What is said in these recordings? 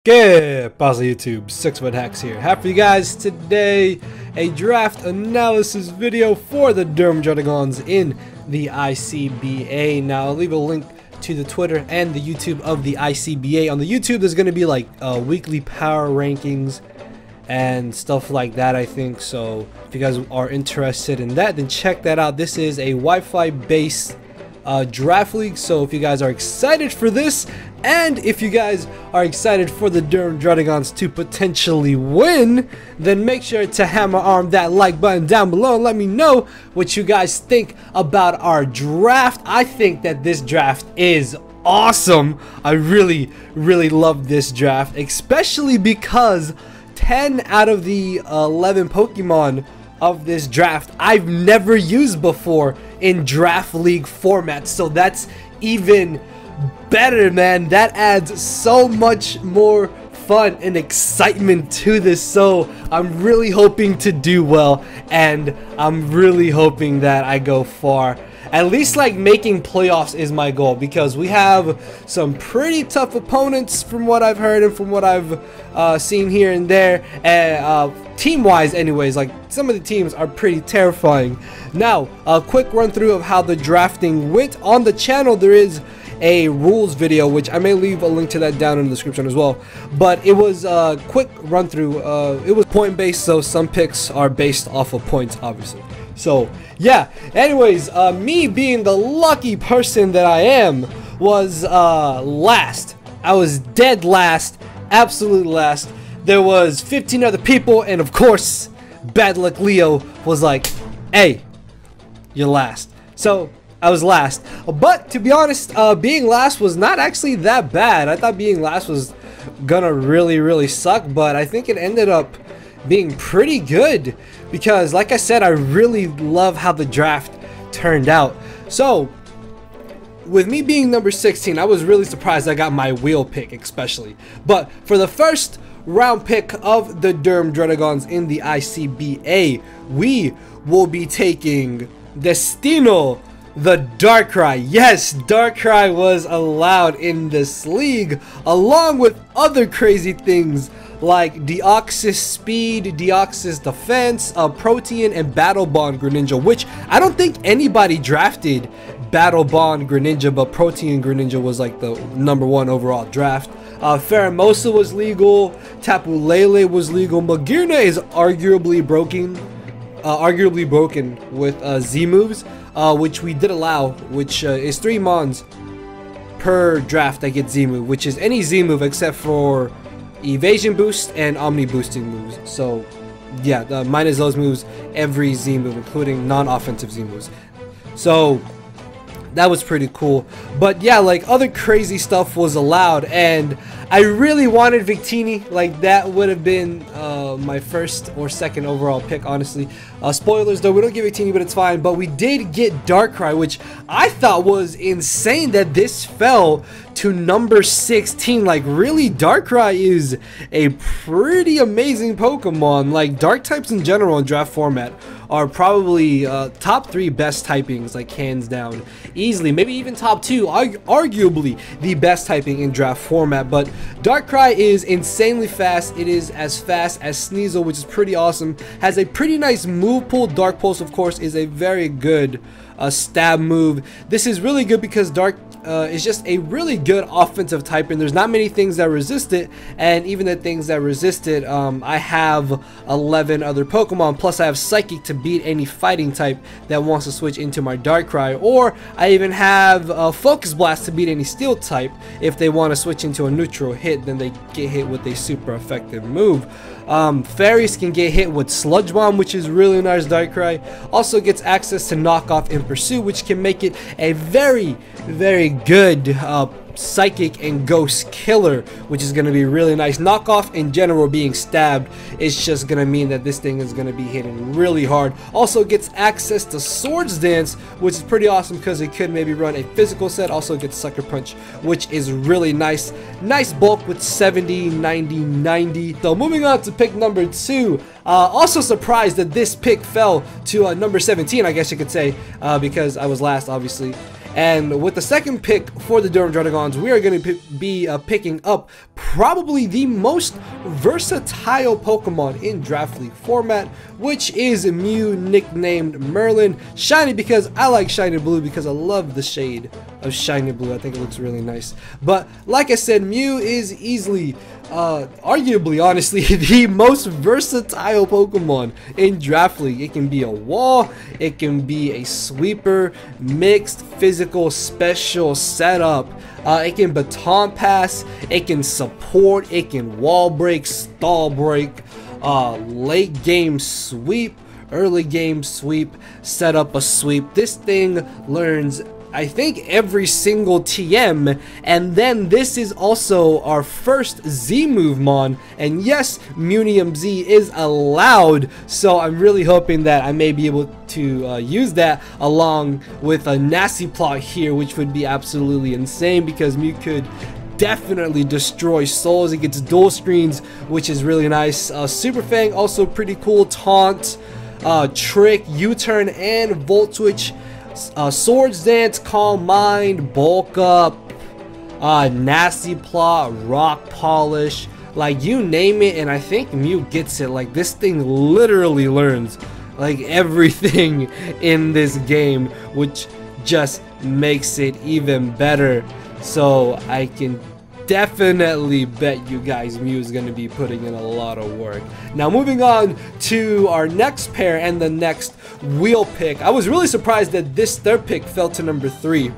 Que pasa YouTube, 6-Foot Hacks here. Have for you guys today a draft analysis video for the Durham Druddigons in the ICBA. Now I'll leave a link to the Twitter and the YouTube of the ICBA. On the YouTube there's going to be like weekly power rankings and stuff like that, I think. So if you guys are interested in that, then check that out. This is a Wi-Fi based draft league, so if you guys are excited for this, and if you guys are excited for the Durham Druddigons to potentially win, then make sure to hammer arm that like button down below and let me know what you guys think about our draft. I think that this draft is awesome. I really love this draft, especially because 10 out of the 11 Pokemon of this draft I've never used before in draft league format, so that's even better, man. That adds so much more fun and excitement to this, so I'm really hoping to do well, and I'm really hoping that I go far. At least like making playoffs is my goal, because we have some pretty tough opponents from what I've heard and from what I've seen here and there, and team-wise anyways, like some of the teams are pretty terrifying. Now a quick run through of how the drafting went. On the channel there is a rules video, which I may leave a link to that down in the description as well, but it was a quick run through. It was point based, so some picks are based off of points obviously. So yeah, anyways, me being the lucky person that I am was last. I was dead last, absolute last. There was 15 other people, and of course Bad Luck Leo was like, hey, you're last. So I was last, but to be honest, being last was not actually that bad. I thought being last was gonna really suck, but I think it ended up being pretty good, because like I said, I really love how the draft turned out. So with me being number 16, I was really surprised I got my wheel pick especially. But for the first round pick of the Durham Druddigons in the ICBA, we will be taking Destino, the Darkrai. Yes, Darkrai was allowed in this league, along with other crazy things like Deoxys Speed, Deoxys Defense, Protean, and Battle Bond Greninja, which I don't think anybody drafted Battle Bond Greninja, but Protean Greninja was like the #1 overall draft. Pheromosa was legal, Tapu Lele was legal, Magearna is arguably broken with Z moves, which we did allow, which is 3 mons per draft that get Z move, which is any Z move except for evasion boost and omni boosting moves. So yeah, minus those moves every Z move, including non-offensive Z moves. So that was pretty cool. But yeah, like other crazy stuff was allowed, and I really wanted Victini. Like that would have been my first or second overall pick, honestly. Spoilers though, we don't get Victini, but it's fine. But we did get Darkrai, which I thought was insane that this fell to number 16. Like really, Darkrai is a pretty amazing Pokemon. Like dark types in general in draft format are probably top 3 best typings, like hands down, easily, maybe even top 2, arguably the best typing in draft format. But Darkrai is insanely fast. It is as fast as Sneasel, which is pretty awesome. Has a pretty nice move pool. Dark Pulse, of course, is a very good stab move. This is really good because Dark is just a really good offensive type, and there's not many things that resist it, and even the things that resist it, I have 11 other Pokemon, plus I have Psychic to beat any fighting type that wants to switch into my Darkrai, or I even have Focus Blast to beat any steel type. If they want to switch into a neutral hit, then they get hit with a super effective move. Fairies can get hit with Sludge Bomb, which is really nice. Darkrai also gets access to Knock Off in Pursuit, which can make it a very good Psychic and Ghost killer, which is going to be really nice. Knockoff in general, being stabbed, is just going to mean that this thing is going to be hitting really hard. Also gets access to Swords Dance, which is pretty awesome because it could maybe run a physical set. Also gets Sucker Punch, which is really nice. Nice bulk with 70, 90, 90. So moving on to pick number 2. Also surprised that this pick fell to number 17, I guess you could say, because I was last, obviously. And with the second pick for the Durham Druddigons, we are going to be picking up probably the most versatile Pokemon in Draft League format, which is Mew, nicknamed Merlin. Shiny because I like shiny blue, because I love the shade of shiny blue. I think it looks really nice. But like I said, Mew is easily, arguably, honestly, the most versatile Pokemon in Draft League. It can be a wall, it can be a sweeper, mixed, physical, special, setup. It can baton pass, it can support, it can wall break, stall break, late game sweep, early game sweep, set up a sweep. This thing learns, I think, every single TM, and then this is also our first Z move mon, and yes, Munium Z is allowed, so I'm really hoping that I may be able to use that along with a Nasty Plot here, which would be absolutely insane, because Mew could definitely destroy souls. It gets dual screens, which is really nice. Super Fang also pretty cool. Taunt, Trick, U-turn, and Volt Switch. Swords Dance, Calm Mind, Bulk Up, Nasty Plot, Rock Polish, like you name it, and I think Mew gets it. Like, this thing literally learns like everything in this game, which just makes it even better. So I can definitely bet you guys Mew is going to be putting in a lot of work. Now moving on to our next pair and the next wheel pick. I was really surprised that this third pick fell to number 3.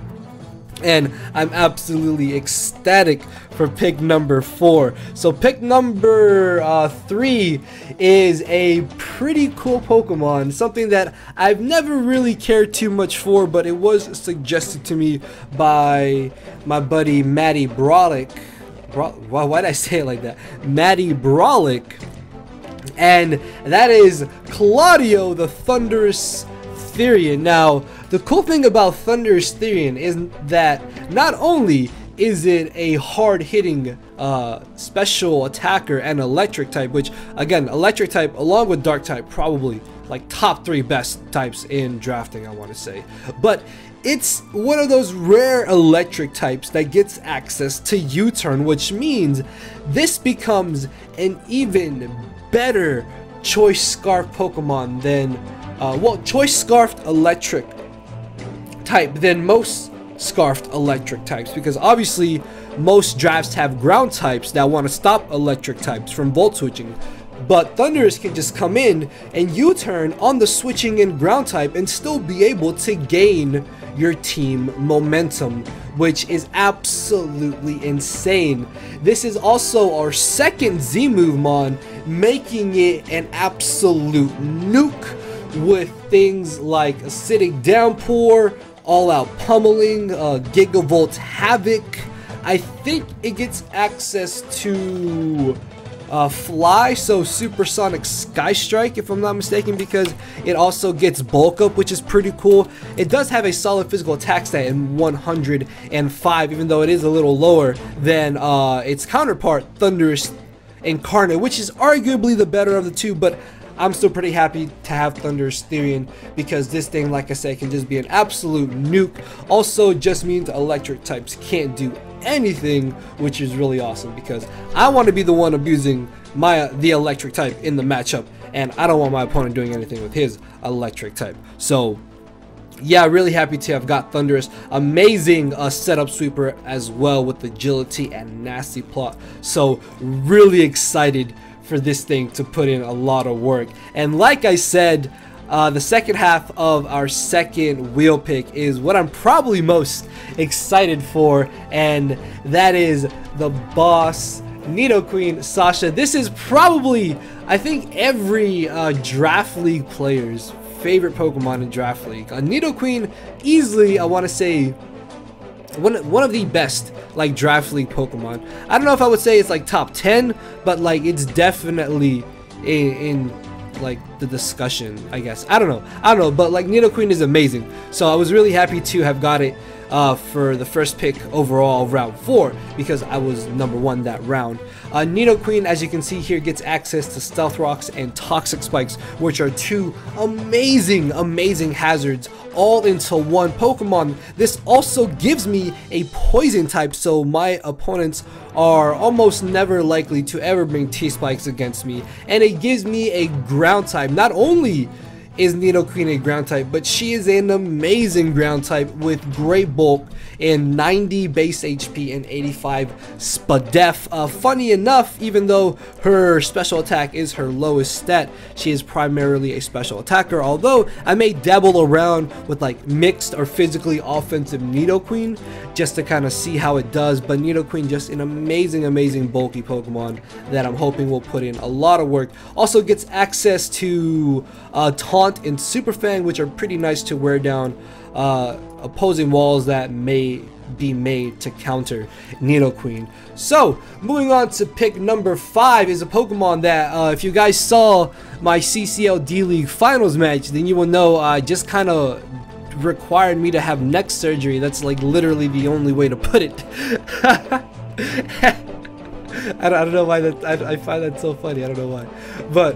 And I'm absolutely ecstatic for pick number 4. So pick number 3 is a pretty cool Pokemon, something that I've never really cared too much for, but it was suggested to me by my buddy Matty Brolick. Why did I say it like that? Matty Brolick. And that is Claudio the Thundurus-T. Now, the cool thing about Thundurus-T is that not only is it a hard-hitting special attacker and electric type, which again, electric type along with dark type, probably like top 3 best types in drafting, I want to say, but it's one of those rare electric types that gets access to U-turn, which means this becomes an even better Choice Scarf Pokemon than Choice Scarfed electric type than most Scarfed electric types, because obviously most drafts have ground types that want to stop electric types from volt switching, but Thundurus can just come in and U-turn on the switching in ground type and still be able to gain your team momentum, which is absolutely insane. This is also our second Z move mon, making it an absolute nuke with things like Acidic Downpour, All Out Pummeling, Gigavolt Havoc. I think it gets access to Fly, so Supersonic Sky Strike, if I'm not mistaken, because it also gets Bulk Up, which is pretty cool. It does have a solid physical attack stat in 105, even though it is a little lower than its counterpart, Thundurus Incarnate, which is arguably the better of the two, but I'm still pretty happy to have Thundurus-T, because this thing, like I said, can just be an absolute nuke. Also just means electric types can't do anything, which is really awesome, because I want to be the one abusing the electric type in the matchup, and I don't want my opponent doing anything with his electric type. So yeah, really happy to have got Thundurus. Amazing setup sweeper as well with agility and Nasty Plot. So really excited for this thing to put in a lot of work. And like I said, the second half of our second wheel pick is what I'm probably most excited for, and that is the boss Nidoqueen Sasha. This is probably, I think, every Draft League player's favorite Pokemon in Draft League. Nidoqueen, easily, I want to say, one of the best like Draft League Pokemon. I don't know if I would say it's like top 10, but like it's definitely in like the discussion, I guess. I don't know, but like Nidoqueen is amazing, so I was really happy to have got it. for the first pick overall of round 4 because I was number 1 that round. Nidoqueen, as you can see here, gets access to Stealth Rocks and Toxic Spikes, which are 2 amazing hazards all into one Pokemon. This also gives me a poison type, so my opponents are almost never likely to ever bring T-Spikes against me, and it gives me a ground type. Not only is Nidoqueen a ground type, but she is an amazing ground type with great bulk and 90 base HP and 85 SPDEF. Funny enough, even though her special attack is her lowest stat, she is primarily a special attacker, although I may dabble around with like mixed or physically offensive Nidoqueen just to kind of see how it does. But Nidoqueen, just an amazing bulky Pokemon that I'm hoping will put in a lot of work. Also gets access to Taunt and Super Fang, which are pretty nice to wear down opposing walls that may be made to counter Nidoqueen. So moving on to pick number 5 is a Pokemon that if you guys saw my CCL D-League finals match, then you will know just kind of required me to have neck surgery. That's like literally the only way to put it. I don't know why that I find that so funny. I don't know why, but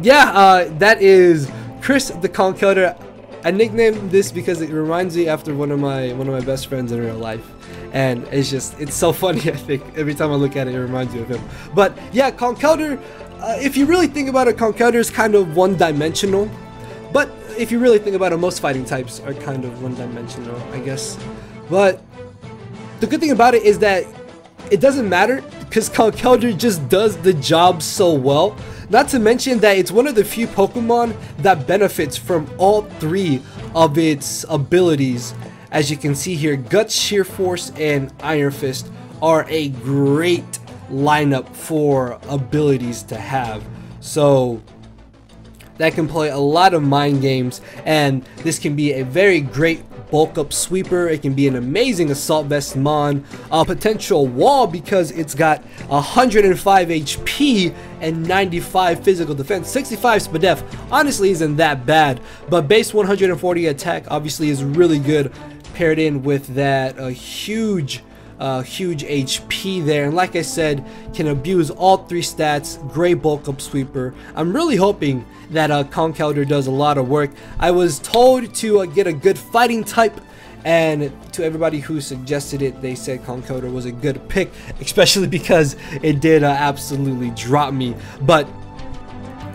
yeah, that is Chris the Conkeldurr. I nicknamed this because it reminds me after one of my best friends in real life, and it's so funny. I think every time I look at it, it reminds me of him. But yeah, Conkeldurr, if you really think about it, Conkeldurr is kind of one-dimensional. But if you really think about it, most fighting types are kind of one-dimensional, I guess. But the good thing about it is that it doesn't matter because Conkeldurr just does the job so well. Not to mention that it's one of the few Pokemon that benefits from all 3 of its abilities. As you can see here, Guts, Sheer Force, and Iron Fist are a great lineup for abilities to have. So that can play a lot of mind games, and this can be a very great bulk up sweeper. It can be an amazing assault vest mon, a potential wall because it's got 105 HP and 95 physical defense. 65 SPDEF honestly isn't that bad, but base 140 attack obviously is really good paired in with that huge HP there, and like I said, can abuse all 3 stats. Great bulk up sweeper. I'm really hoping that Conkeldurr does a lot of work. I was told to get a good fighting type, and to everybody who suggested it, they said Conkeldurr was a good pick, especially because it did absolutely drop me. But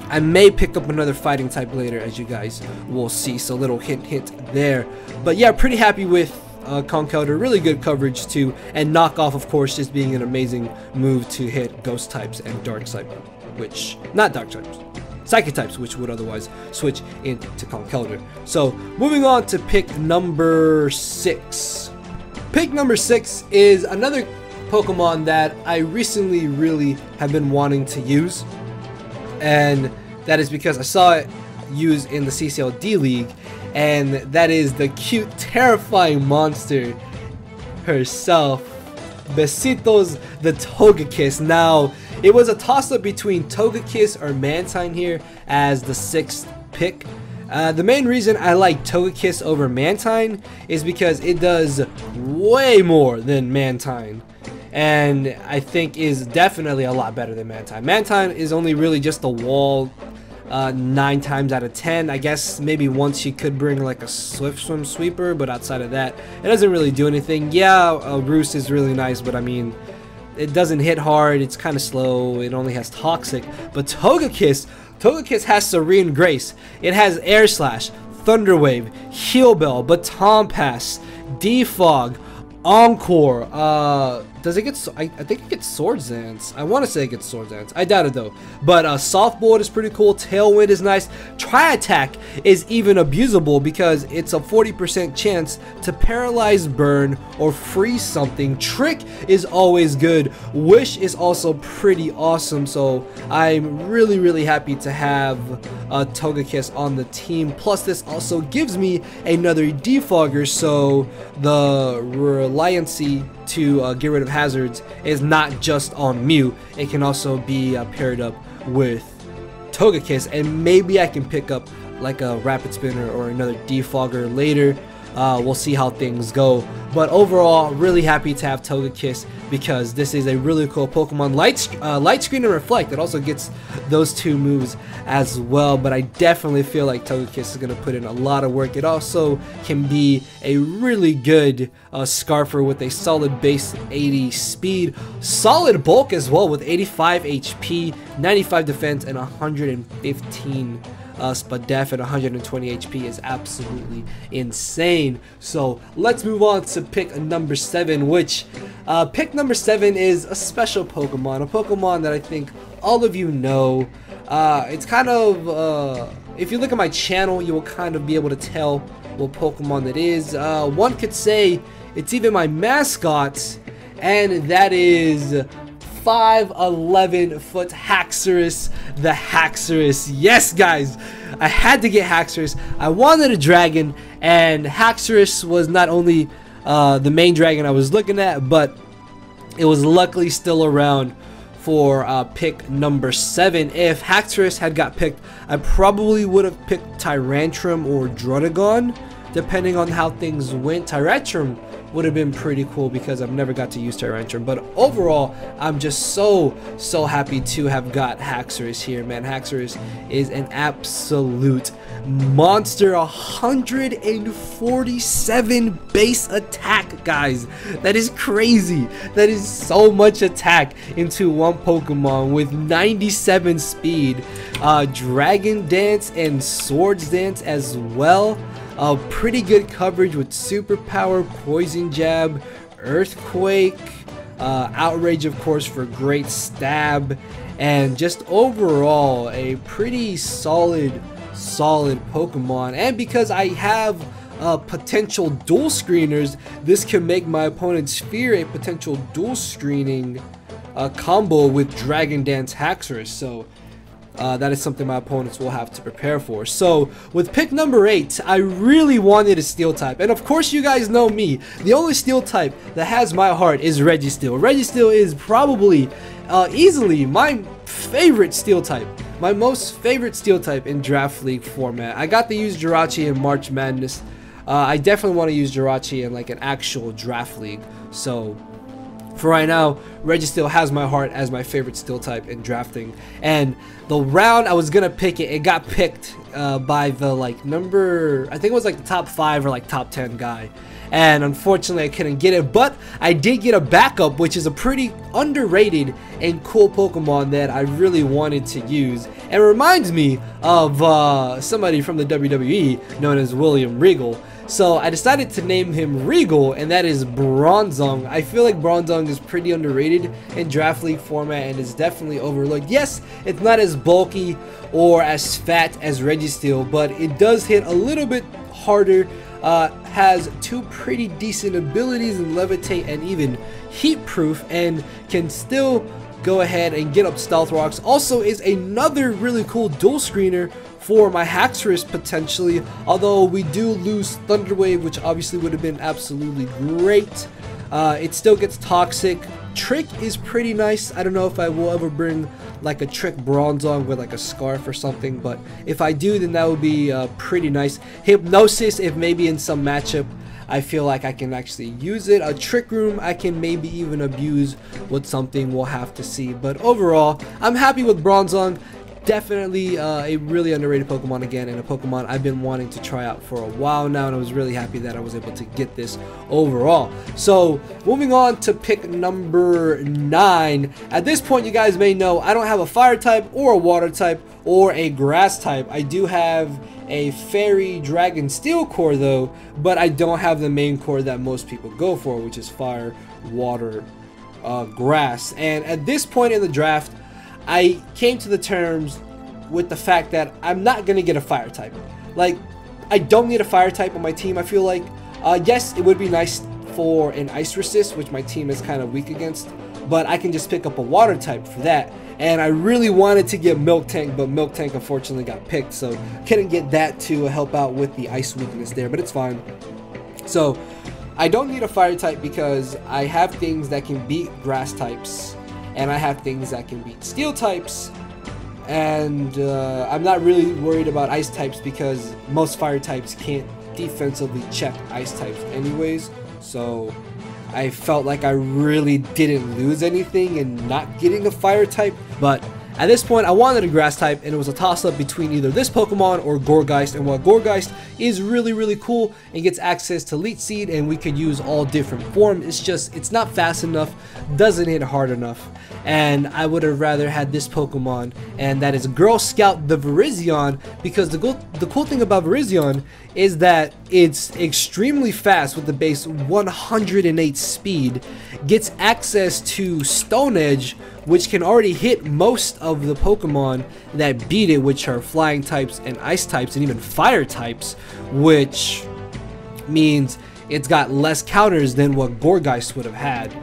I may pick up another fighting type later, as you guys will see, so little hint there. But yeah, pretty happy with Conkeldurr. Really good coverage too, and knockoff of course just being an amazing move to hit ghost types and dark types, which not dark types, psychic types, which would otherwise switch into Conkeldurr. So moving on to pick number 6. Pick number 6 is another Pokemon that I recently really have been wanting to use, and that is because I saw it used in the CCL D-League, and that is the cute, terrifying monster herself, Besitos the Togekiss. Now, it was a toss-up between Togekiss or Mantine here as the 6th pick. The main reason I like Togekiss over Mantine is because it does way more than Mantine, and I think is definitely a lot better than Mantine. Mantine is only really just a wall 9 times out of 10. I guess maybe once you could bring like a Swift Swim Sweeper, but outside of that, it doesn't really do anything. Yeah, Roost is really nice, but I mean, it doesn't hit hard, it's kind of slow, it only has Toxic. But Togekiss has Serene Grace, it has Air Slash, Thunder Wave, Heal Bell, Baton Pass, Defog, Encore, does it get, I think it gets Swords Dance. I want to say it gets Swords Dance. I doubt it though. But Soft Bullet is pretty cool. Tailwind is nice. Tri-Attack is even abusable because it's a 40% chance to paralyze, burn, or freeze something. Trick is always good. Wish is also pretty awesome. So I'm really happy to have Togekiss on the team. Plus this also gives me another defogger, so the reliancy to get rid of hazards is not just on Mew. It can also be paired up with Togekiss, and maybe I can pick up like a Rapid Spinner or another defogger later. We'll see how things go. But overall, really happy to have Togekiss because this is a really cool Pokemon. Light Screen and Reflect. It also gets those two moves as well. But I definitely feel like Togekiss is going to put in a lot of work. It also can be a really good Scarfer with a solid base 80 speed, solid bulk as well with 85 HP, 95 defense, and 115 Spadef at 120 HP is absolutely insane. So let's move on to pick number 7, which pick number 7 is a special Pokemon, a Pokemon that I think all of you know. It's kind of, if you look at my channel, you will kind of be able to tell what Pokemon it is. One could say it's even my mascot, and that is 5'11" foot Haxorus, the Haxorus. Yes, guys, I had to get Haxorus. I wanted a dragon, and Haxorus was not only the main dragon I was looking at, but it was luckily still around for pick number 7. If Haxorus had got picked, I probably would have picked Tyrantrum or Druddigon, depending on how things went. Tyrantrum would have been pretty cool because I've never got to use Tyrantrum, but overall I'm just so happy to have got Haxorus here, man. Haxorus is an absolute monster. 147 base attack, guys. That is crazy. That is so much attack into one Pokemon with 97 speed. Dragon Dance and Swords Dance as well. Pretty good coverage with Superpower, Poison Jab, Earthquake, Outrage of course for great stab, and just overall a pretty solid Pokemon. And because I have potential dual screeners, this can make my opponent's Fear a potential dual screening combo with Dragon Dance Haxorus. So that is something my opponents will have to prepare for. So with pick number 8, I really wanted a Steel type, and of course you guys know me. The only Steel type that has my heart is Registeel. Registeel is probably easily my favorite Steel type, my most favorite Steel type in Draft League format. I got to use Jirachi in March Madness. I definitely want to use Jirachi in like an actual Draft League. So for right now, Registeel has my heart as my favorite Steel type in drafting. And the round I was gonna pick it, it got picked by the number, I think it was like the top 5 or like top 10 guy. And unfortunately I couldn't get it, but I did get a backup, which is a pretty underrated and cool Pokemon that I really wanted to use. It reminds me of somebody from the WWE known as William Regal. So I decided to name him Regal, and that is Bronzong. I feel like Bronzong is pretty underrated in Draft League format and is definitely overlooked. Yes, it's not as bulky or as fat as Registeel, but it does hit a little bit harder. Has 2 pretty decent abilities in Levitate and even Heat Proof, and can still go ahead and get up Stealth Rocks. Also is another really cool dual screener for my Haxorus potentially, although we do lose Thunder Wave, which obviously would have been absolutely great. It still gets Toxic. Trick is pretty nice. I don't know if I will ever bring like a Trick Bronzong with like a Scarf or something, but if I do, then that would be pretty nice. Hypnosis, if maybe in some matchup I feel like I can actually use it. A Trick Room I can maybe even abuse with something, we'll have to see. But overall, I'm happy with Bronzong. Definitely a really underrated Pokemon again, and a Pokemon I've been wanting to try out for a while now, and I was really happy that I was able to get this overall. So moving on to pick number 9. At this point, you guys may know I don't have a Fire type or a Water type or a Grass type. I do have a Fairy Dragon Steel core though, but I don't have the main core that most people go for, which is Fire, Water, Grass. And at this point in the draft, I came to the terms with the fact that I'm not going to get a Fire type. Like, I don't need a Fire type on my team, I feel like. Yes, it would be nice for an Ice Resist, which my team is kind of weak against, but I can just pick up a Water type for that. And I really wanted to get Milk Tank, but Milk Tank unfortunately got picked, so couldn't get that to help out with the Ice weakness there, but it's fine. So, I don't need a Fire type because I have things that can beat Grass types, and I have things that can beat Steel types, and I'm not really worried about Ice types because most Fire types can't defensively check ice types anyways, so I felt like I really didn't lose anything in not getting a fire type. But at this point I wanted a grass type, and it was a toss up between either this Pokemon or Gourgeist. And while Gourgeist is really cool and gets access to Leech Seed and we could use all different forms, it's not fast enough, doesn't hit hard enough, and I would have rather had this Pokemon, and that is Girl Scout the Virizion, because the cool thing about Virizion is that it's extremely fast with the base 108 speed, gets access to Stone Edge, which can already hit most of the Pokemon that beat it, which are flying types and ice types and even fire types, which means it's got less counters than what Gourgeist would have had.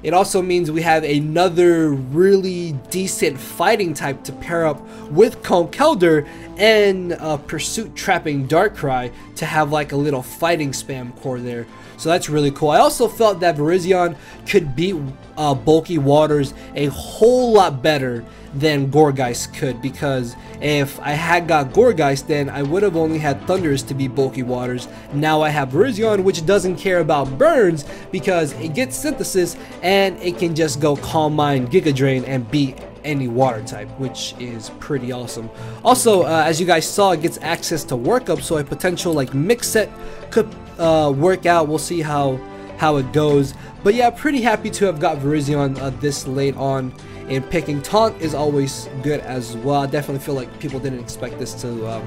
It also means we have another really decent fighting type to pair up with Conkeldurr and Pursuit Trapping Darkrai to have like a little fighting spam core there. So that's really cool. I also felt that Virizion could beat Bulky Waters a whole lot better than Gourgeist could, because if I had got Gourgeist, then I would have only had Thundurus to beat Bulky Waters. Now I have Virizion, which doesn't care about burns because it gets Synthesis and it can just go Calm Mind, Giga Drain, and beat any water type, which is pretty awesome. Also, as you guys saw, it gets access to Workup, so a potential like mix set could work out. We'll see how it goes. But yeah, pretty happy to have got Virizion this late on. And picking Taunt is always good as well. I definitely feel like people didn't expect this to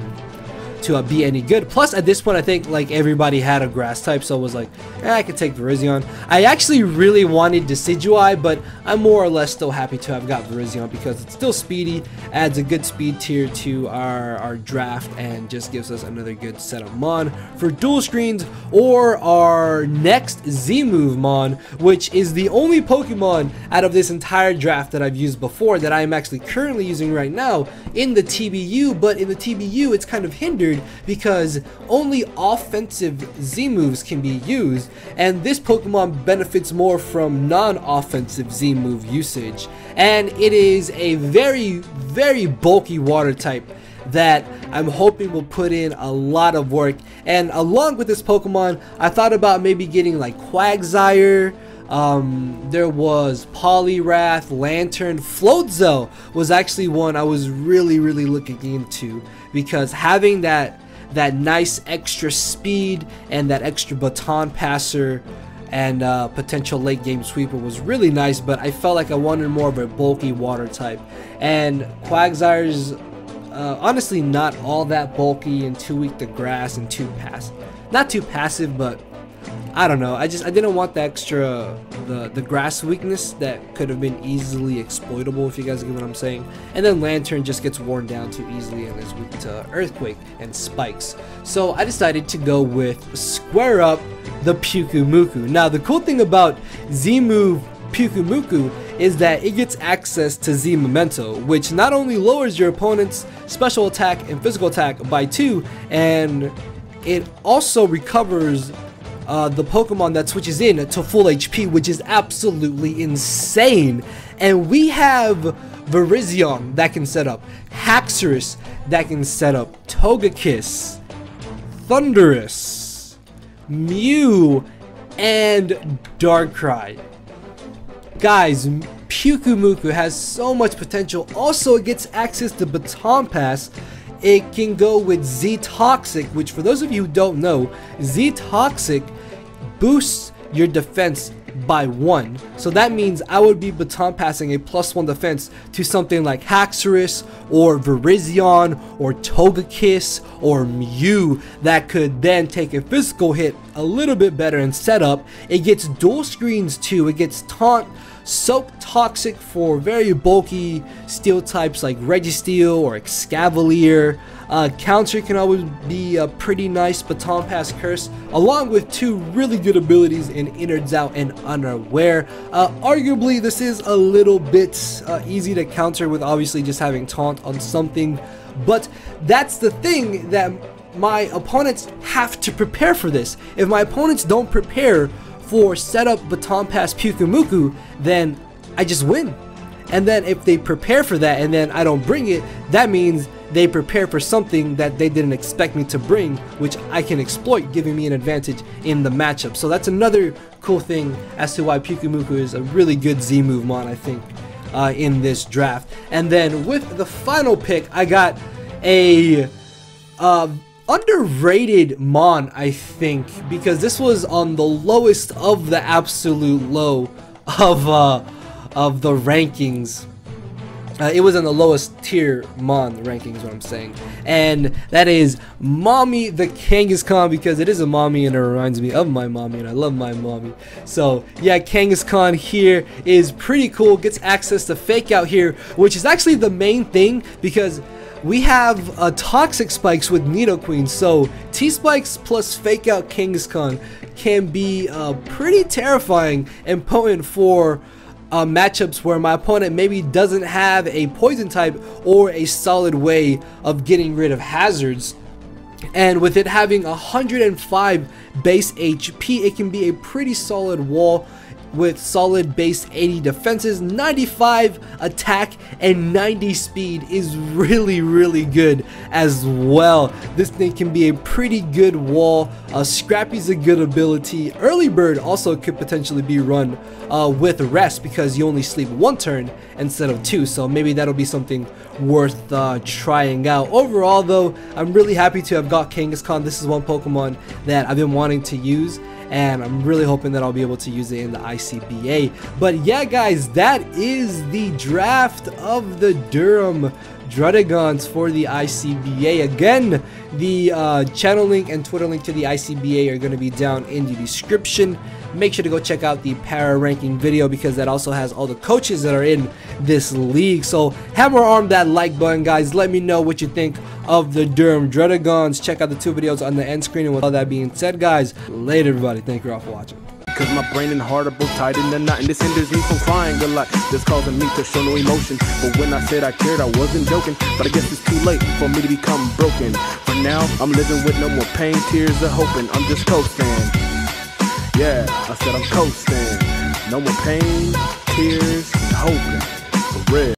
be any good. Plus, at this point, I think like everybody had a grass type, so it was like, I could take Virizion. I actually really wanted Decidueye, but I'm more or less still happy to have got Virizion because it's still speedy, adds a good speed tier to our draft, and just gives us another good set of Mon for dual screens or our next Z-Move Mon, which is the only Pokemon out of this entire draft that I've used before that I'm actually currently using right now in the TBU. But in the TBU, it's kind of hindered because only offensive Z moves can be used, and this Pokemon benefits more from non-offensive Z move usage, and it is a very bulky water type that I'm hoping will put in a lot of work. And along with this Pokemon, I thought about maybe getting like Quagsire. There was Poliwrath, Lantern, Floatzel was actually one I was really looking into, because having that nice extra speed and that extra baton passer and potential late game sweeper was really nice, but I felt like I wanted more of a bulky water type. And Quagsire's honestly not all that bulky and too weak to grass and too passive. Not too passive, but I don't know. I didn't want the extra the grass weakness that could have been easily exploitable, if you guys get what I'm saying. And then Lantern just gets worn down too easily and is weak to Earthquake and Spikes. So I decided to go with Square Up the Pyukumuku. Now the cool thing about Z-Move Pyukumuku is that it gets access to Z Memento, which not only lowers your opponent's special attack and physical attack by 2, and it also recovers the Pokemon that switches in to full HP, which is absolutely insane. And we have Virizion that can set up, Haxorus that can set up, Togekiss, Thundurus, Mew, and Darkrai. Guys, Pyukumuku has so much potential. Also, it gets access to Baton Pass. It can go with Z-Toxic, which for those of you who don't know, Z-Toxic boosts your defense by 1. So that means I would be baton passing a +1 defense to something like Haxorus or Virizion or Togekiss or Mew that could then take a physical hit a little bit better and set up. It gets dual screens too. It gets Taunt, Soak Toxic for very bulky steel types like Registeel or Excavalier. Counter can always be a pretty nice Baton Pass Curse, along with 2 really good abilities in Innards Out and Unaware. Arguably, this is a little bit easy to counter with obviously just having Taunt on something, but that's the thing, that my opponents have to prepare for this. If my opponents don't prepare for setup Baton Pass Pyukumuku, then I just win. And then if they prepare for that and then I don't bring it, that means they prepare for something that they didn't expect me to bring, which I can exploit, giving me an advantage in the matchup. So that's another cool thing as to why Pyukumuku is a really good Z move mon, I think, in this draft. And then with the final pick, I got a underrated mon, I think, because this was on the lowest of the absolute low of the rankings. It was in the lowest tier mon rankings, what I'm saying, and that is Mommy the Kangaskhan, because it is a mommy and it reminds me of my mommy, and I love my mommy. So yeah, Kangaskhan here is pretty cool, gets access to Fake Out here, which is actually the main thing, because we have Toxic Spikes with Nidoqueen, so T-Spikes plus Fake Out Kangaskhan can be pretty terrifying and potent for matchups where my opponent maybe doesn't have a poison type or a solid way of getting rid of hazards. And with it having 105 base HP, it can be a pretty solid wall with solid base 80 defenses, 95 attack, and 90 speed is really good as well. This thing can be a pretty good wall. Scrappy's a good ability. Early Bird also could potentially be run with rest, because you only sleep 1 turn instead of 2, so maybe that'll be something worth trying out. Overall though, I'm really happy to have got Kangaskhan. This is one Pokemon that I've been wanting to use, and I'm really hoping that I'll be able to use it in the ICBA. But yeah guys, that is the draft of the Durham Druddigons for the ICBA. Again, the channel link and Twitter link to the ICBA are going to be down in the description. Make sure to go check out the para ranking video, because that also has all the coaches that are in this league. So hammer arm that like button, guys. Let me know what you think of the Durham Druddigons. Check out the 2 videos on the end screen. And with all that being said, guys, later everybody. Thank you all for watching. Cause my brain and heart are both tied in the knot, and this hinders me from crying a lot. This causing me to show no emotion, but when I said I cared, I wasn't joking. But I guess it's too late for me to become broken. For now, I'm living with no more pain, tears, or hoping. I'm just coasting. Yeah, I said I'm coasting. No more pain, tears, and hoping. For real.